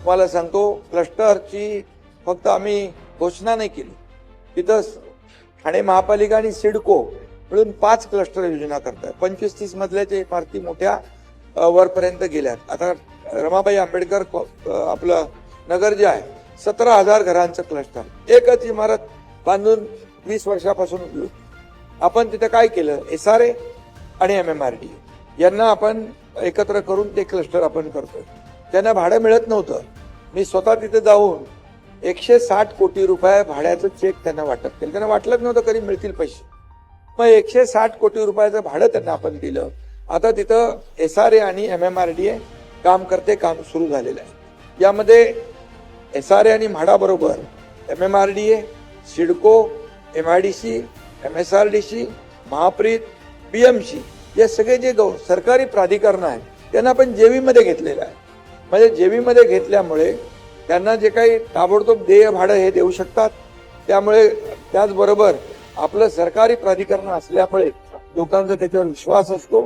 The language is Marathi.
तुम्हाला सांगतो क्लस्टरची फक्त आम्ही घोषणा नाही केली, तिथं ठाणे महापालिका आणि सिडको मिळून 5 क्लस्टर योजना करतात. 25-30 मजल्याच्या इमारती मोठ्या वरपर्यंत गेल्यात. आता रमाबाई आंबेडकर आपलं नगर जे आहे 17,000 घरांचं क्लस्टर, एकच इमारत बांधून 20 वर्षापासून आपण तिथे काय केलं, SRA आणि MMRD यांना आपण एकत्र करून ते क्लस्टर आपण करतोय. त्यांना भाडं मिळत नव्हतं. मी स्वतः तिथे जाऊन 160 कोटी रुपये भाड्याचं चेक त्यांना वाटप केलं. त्यांना वाटलंच नव्हतं कधी मिळतील पैसे. मग 160 कोटी रुपयाचं भाडं त्यांना आपण दिलं. आता तिथं SRA आणि MMRDA काम करते, काम सुरू झालेलं आहे. यामध्ये SRA आणि म्हाडाबरोबर MMRDA, CIDCO, MIDC, MSRDC, Mahapreet, BMC या सगळे जे सरकारी प्राधिकरण आहे त्यांना आपण JV मध्ये घेतलेलं आहे. म्हणजे JV मध्ये घेतल्यामुळे त्यांना जे काही ताबडतोब देय भाडं हे देऊ शकतात. त्यामुळे त्याचबरोबर आपलं सरकारी प्राधिकरण असल्यामुळे लोकांचा त्याच्यावर विश्वास असतो.